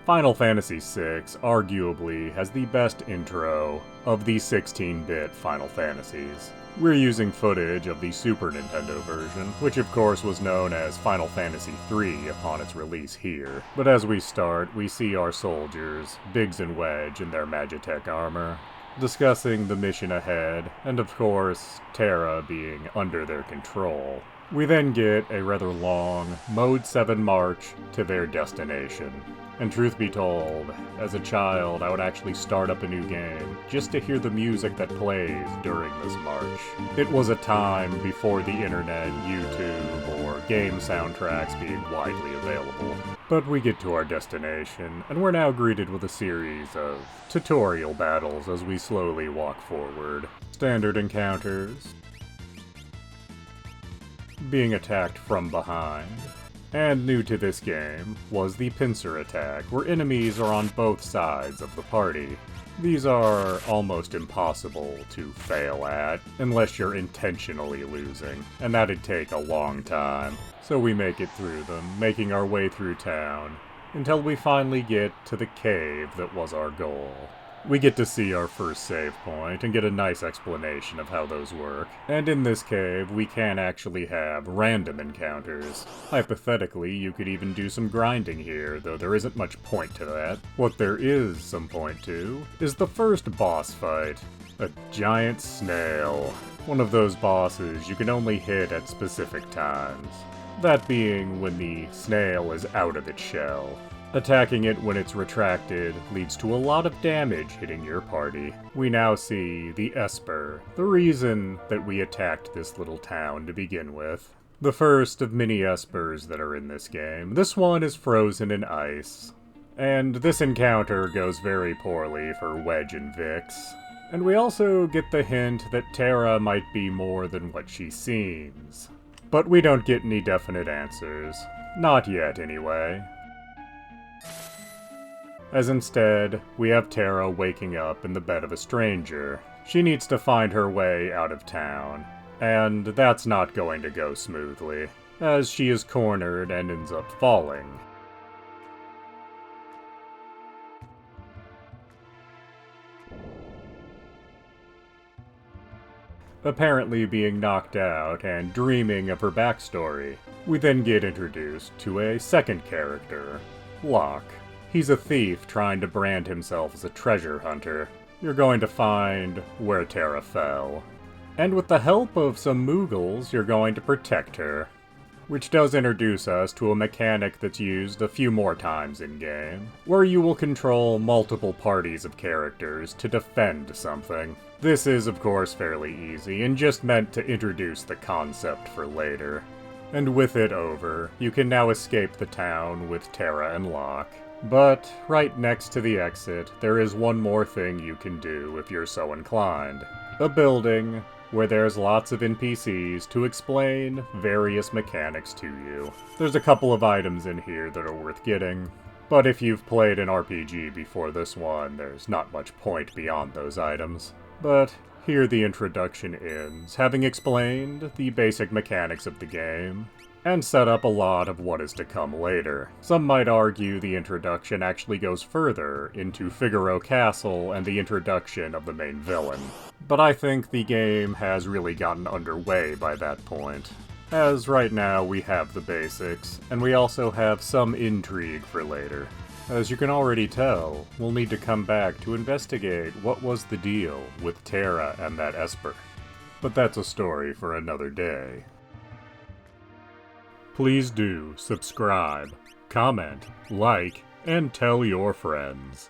Final Fantasy VI arguably has the best intro of the 16-bit Final Fantasies. We're using footage of the Super Nintendo version, which of course was known as Final Fantasy III upon its release here. But as we start, we see our soldiers, Biggs and Wedge in their Magitech armor, discussing the mission ahead, and of course, Terra being under their control. We then get a rather long Mode 7 march to their destination. And truth be told, as a child, I would actually start up a new game just to hear the music that plays during this march. It was a time before the internet, YouTube, or game soundtracks being widely available. But we get to our destination, and we're now greeted with a series of tutorial battles as we slowly walk forward. Standard encounters, being attacked from behind. And new to this game was the pincer attack, where enemies are on both sides of the party. These are almost impossible to fail at, unless you're intentionally losing, and that'd take a long time. So we make it through them, making our way through town, until we finally get to the cave that was our goal. We get to see our first save point and get a nice explanation of how those work. And in this cave, we can actually have random encounters. Hypothetically, you could even do some grinding here, though there isn't much point to that. What there is some point to is the first boss fight. A giant snail. One of those bosses you can only hit at specific times. That being when the snail is out of its shell. Attacking it when it's retracted leads to a lot of damage hitting your party. We now see the Esper, the reason that we attacked this little town to begin with. The first of many Espers that are in this game. This one is frozen in ice. And this encounter goes very poorly for Wedge and Vix. And we also get the hint that Terra might be more than what she seems. But we don't get any definite answers. Not yet, anyway. As instead, we have Terra waking up in the bed of a stranger. She needs to find her way out of town, and that's not going to go smoothly, as she is cornered and ends up falling. Apparently being knocked out and dreaming of her backstory. We then get introduced to a second character, Locke. He's a thief trying to brand himself as a treasure hunter. You're going to find where Terra fell. And with the help of some Moogles, you're going to protect her. Which does introduce us to a mechanic that's used a few more times in-game, where you will control multiple parties of characters to defend something. This is, of course, fairly easy, and just meant to introduce the concept for later. And with it over, you can now escape the town with Terra and Locke. But right next to the exit, there is one more thing you can do if you're so inclined. A building where there's lots of NPCs to explain various mechanics to you. There's a couple of items in here that are worth getting, but if you've played an RPG before this one, there's not much point beyond those items. But here the introduction ends, having explained the basic mechanics of the game, and set up a lot of what is to come later. Some might argue the introduction actually goes further into Figaro Castle and the introduction of the main villain. But I think the game has really gotten underway by that point. As right now we have the basics, and we also have some intrigue for later. As you can already tell, we'll need to come back to investigate what was the deal with Terra and that Esper. But that's a story for another day. Please do subscribe, comment, like, and tell your friends.